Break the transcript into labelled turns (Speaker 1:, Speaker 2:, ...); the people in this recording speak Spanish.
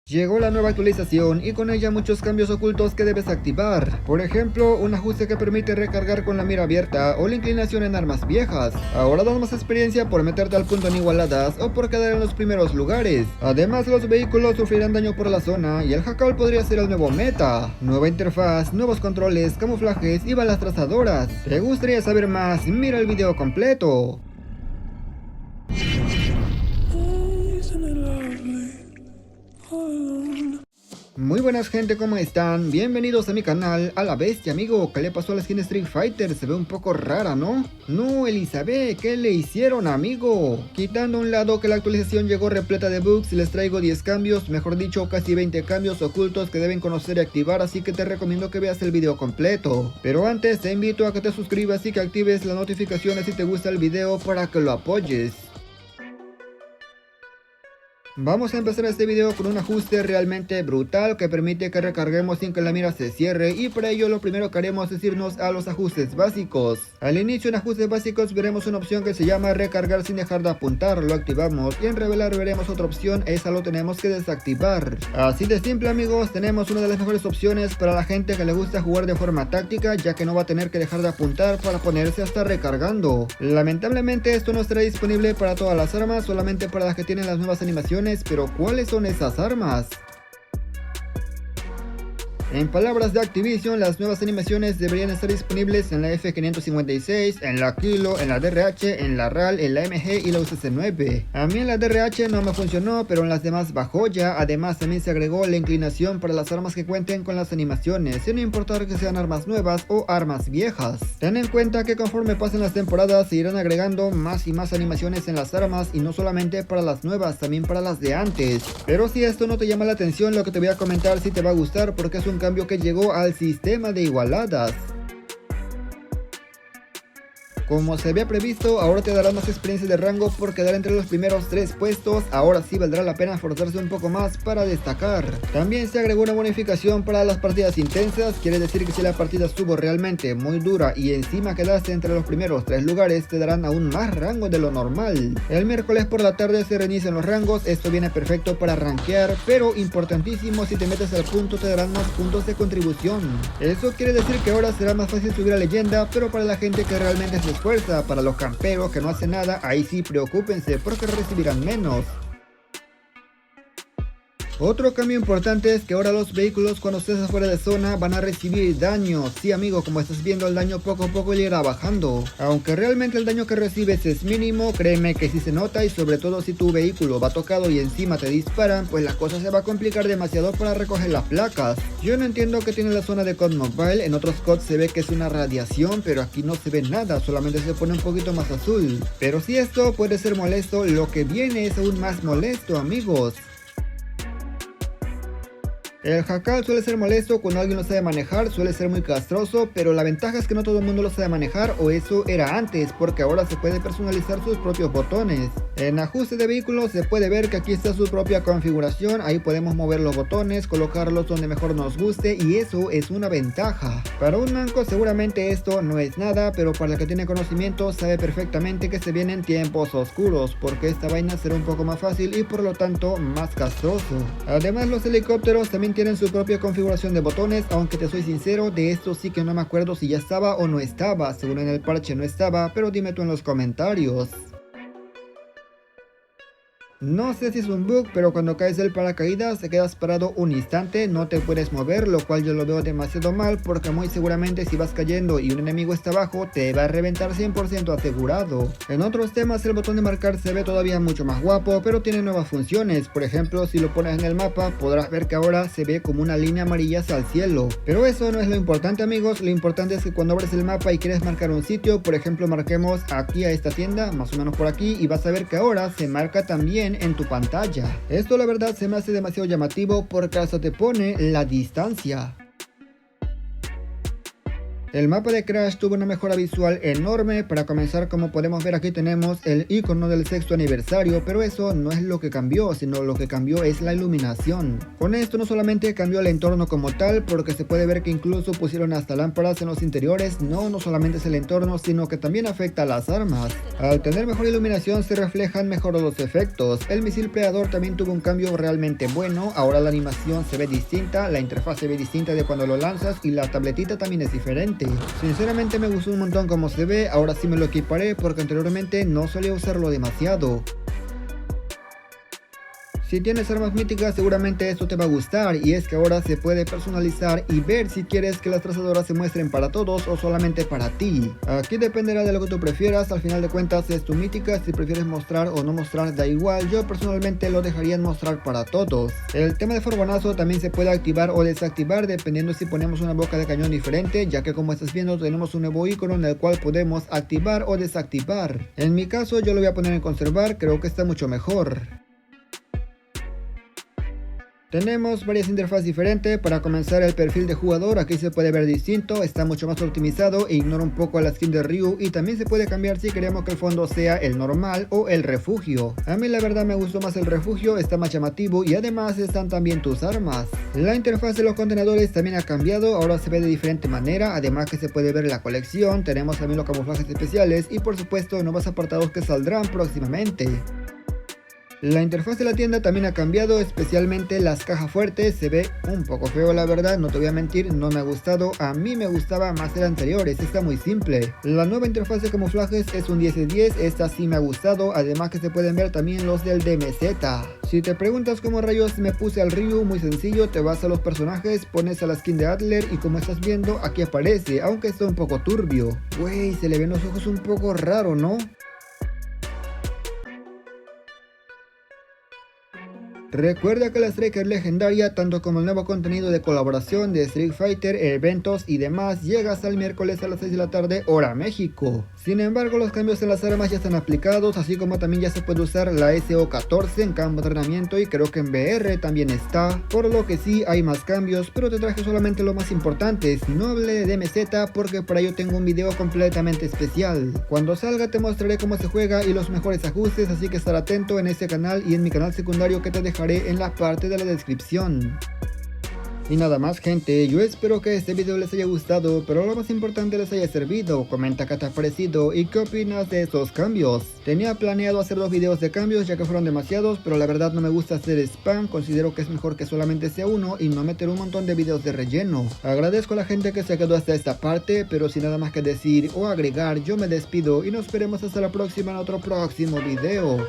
Speaker 1: Llegó la nueva actualización y con ella muchos cambios ocultos que debes activar. Por ejemplo, un ajuste que permite recargar con la mira abierta o la inclinación en armas viejas. Ahora das más experiencia por meterte al punto en igualadas o por quedar en los primeros lugares. Además, los vehículos sufrirán daño por la zona y el jacal podría ser el nuevo meta. Nueva interfaz, nuevos controles, camuflajes y balas trazadoras. ¿Te gustaría saber más? Mira el video completo. Muy buenas gente, ¿cómo están? Bienvenidos a mi canal. A la bestia, amigo, ¿qué le pasó a la skin Street Fighter? Se ve un poco rara, ¿no? No, Elizabeth, ¿qué le hicieron, amigo? Quitando a un lado que la actualización llegó repleta de bugs, les traigo 10 cambios, mejor dicho, casi 20 cambios ocultos que deben conocer y activar, así que te recomiendo que veas el video completo. Pero antes te invito a que te suscribas y que actives las notificaciones si te gusta el video para que lo apoyes. Vamos a empezar este video con un ajuste realmente brutal que permite que recarguemos sin que la mira se cierre, y para ello lo primero que haremos es irnos a los ajustes básicos. Al inicio en ajustes básicos veremos una opción que se llama recargar sin dejar de apuntar, lo activamos, y en revelar veremos otra opción, esa lo tenemos que desactivar. Así de simple, amigos, tenemos una de las mejores opciones para la gente que le gusta jugar de forma táctica, ya que no va a tener que dejar de apuntar para ponerse hasta recargando. Lamentablemente esto no estará disponible para todas las armas, solamente para las que tienen las nuevas animaciones. Pero ¿cuáles son esas armas? En palabras de Activision, las nuevas animaciones deberían estar disponibles en la F556, en la Kilo, en la DRH, en la RAL, en la MG y la UCC9. A mí en la DRH no me funcionó, pero en las demás bajó ya. Además también se agregó la inclinación para las armas que cuenten con las animaciones, sin importar que sean armas nuevas o armas viejas. Ten en cuenta que conforme pasen las temporadas se irán agregando más y más animaciones en las armas, y no solamente para las nuevas, también para las de antes. Pero si esto no te llama la atención, lo que te voy a comentar sí te va a gustar, porque es un cambio que llegó al sistema de igualadas. Como se había previsto, ahora te dará más experiencia de rango por quedar entre los primeros 3 puestos. Ahora sí valdrá la pena esforzarse un poco más para destacar. También se agregó una bonificación para las partidas intensas, quiere decir que si la partida estuvo realmente muy dura y encima quedaste entre los primeros 3 lugares, te darán aún más rango de lo normal. El miércoles por la tarde se reinician los rangos, esto viene perfecto para rankear, pero importantísimo, si te metes al punto te darán más puntos de contribución. Eso quiere decir que ahora será más fácil subir a leyenda, pero para la gente que realmente se esfuerza, para los camperos que no hacen nada, ahí sí preocúpense porque recibirán menos. Otro cambio importante es que ahora los vehículos cuando estés afuera de zona van a recibir daño. Sí, amigo, como estás viendo, el daño poco a poco irá bajando. Aunque realmente el daño que recibes es mínimo, créeme que sí se nota, y sobre todo si tu vehículo va tocado y encima te disparan, pues la cosa se va a complicar demasiado para recoger las placas. Yo no entiendo qué tiene la zona de COD Mobile, en otros COD se ve que es una radiación, pero aquí no se ve nada, solamente se pone un poquito más azul. Pero si esto puede ser molesto, lo que viene es aún más molesto, amigos. El jacal suele ser molesto cuando alguien lo sabe manejar, suele ser muy castroso, pero la ventaja es que no todo el mundo lo sabe manejar, o eso era antes, porque ahora se puede personalizar sus propios botones. En ajuste de vehículos se puede ver que aquí está su propia configuración, ahí podemos mover los botones, colocarlos donde mejor nos guste, y eso es una ventaja. Para un manco seguramente esto no es nada, pero para el que tiene conocimiento sabe perfectamente que se vienen tiempos oscuros, porque esta vaina será un poco más fácil y por lo tanto más castroso. Además los helicópteros también tienen su propia configuración de botones, aunque te soy sincero, de esto sí que no me acuerdo si ya estaba o no estaba, según en el parche no estaba, pero dime tú en los comentarios. No sé si es un bug, pero cuando caes del paracaídas te quedas parado un instante, no te puedes mover, lo cual yo lo veo demasiado mal, porque muy seguramente si vas cayendo y un enemigo está abajo, te va a reventar 100% asegurado. En otros temas el botón de marcar se ve todavía mucho más guapo, pero tiene nuevas funciones. Por ejemplo, si lo pones en el mapa, podrás ver que ahora se ve como una línea amarilla hacia el cielo. Pero eso no es lo importante, amigos, lo importante es que cuando abres el mapa y quieres marcar un sitio, por ejemplo marquemos aquí a esta tienda, más o menos por aquí, y vas a ver que ahora se marca también en tu pantalla. Esto la verdad se me hace demasiado llamativo porque hasta te pone la distancia. El mapa de Crash tuvo una mejora visual enorme. Para comenzar, como podemos ver, aquí tenemos el icono del sexto aniversario, pero eso no es lo que cambió, sino lo que cambió es la iluminación. Con esto no solamente cambió el entorno como tal, porque se puede ver que incluso pusieron hasta lámparas en los interiores. No solamente es el entorno, sino que también afecta a las armas. Al tener mejor iluminación se reflejan mejor los efectos. El misil Predador también tuvo un cambio realmente bueno. Ahora la animación se ve distinta, la interfaz se ve distinta de cuando lo lanzas y la tabletita también es diferente. Sinceramente me gustó un montón como se ve. Ahora sí me lo equiparé porque anteriormente no solía usarlo demasiado. Si tienes armas míticas seguramente esto te va a gustar, y es que ahora se puede personalizar y ver si quieres que las trazadoras se muestren para todos o solamente para ti. Aquí dependerá de lo que tú prefieras, al final de cuentas es tu mítica, si prefieres mostrar o no mostrar da igual, yo personalmente lo dejaría en mostrar para todos. El tema de Forbonazo también se puede activar o desactivar dependiendo si ponemos una boca de cañón diferente, ya que como estás viendo tenemos un nuevo icono en el cual podemos activar o desactivar. En mi caso yo lo voy a poner en conservar, creo que está mucho mejor. Tenemos varias interfaces diferentes. Para comenzar, el perfil de jugador, aquí se puede ver distinto, está mucho más optimizado e ignora un poco la skin de Ryu, y también se puede cambiar si queremos que el fondo sea el normal o el refugio. A mí la verdad me gustó más el refugio, está más llamativo y además están también tus armas. La interfaz de los contenedores también ha cambiado, ahora se ve de diferente manera, además que se puede ver la colección, tenemos también los camuflajes especiales y por supuesto nuevos apartados que saldrán próximamente. La interfaz de la tienda también ha cambiado, especialmente las cajas fuertes, se ve un poco feo la verdad, no te voy a mentir, no me ha gustado, a mí me gustaba más el anterior, este está muy simple. La nueva interfaz de camuflajes es un 10 de 10, esta sí me ha gustado, además que se pueden ver también los del DMZ. Si te preguntas cómo rayos me puse al Ryu, muy sencillo, te vas a los personajes, pones a la skin de Adler y como estás viendo aquí aparece, aunque está un poco turbio. Wey, se le ven los ojos un poco raro, ¿no? Recuerda que la Striker legendaria, tanto como el nuevo contenido de colaboración de Street Fighter, eventos y demás, llega hasta el miércoles a las 6 de la tarde, hora México. Sin embargo, los cambios en las armas ya están aplicados, así como también ya se puede usar la SO14 en campo de entrenamiento y creo que en VR también está, por lo que sí hay más cambios, pero te traje solamente lo más importante, no hablé de DMZ porque para ello tengo un video completamente especial. Cuando salga te mostraré cómo se juega y los mejores ajustes, así que estar atento en este canal y en mi canal secundario que te dejaré en la parte de la descripción. Y nada más gente, yo espero que este video les haya gustado, pero lo más importante les haya servido. Comenta qué te ha parecido y qué opinas de estos cambios. Tenía planeado hacer 2 videos de cambios ya que fueron demasiados, pero la verdad no me gusta hacer spam, considero que es mejor que solamente sea uno y no meter un montón de videos de relleno. Agradezco a la gente que se quedó hasta esta parte, pero sin nada más que decir o agregar, yo me despido y nos veremos hasta la próxima en otro próximo video.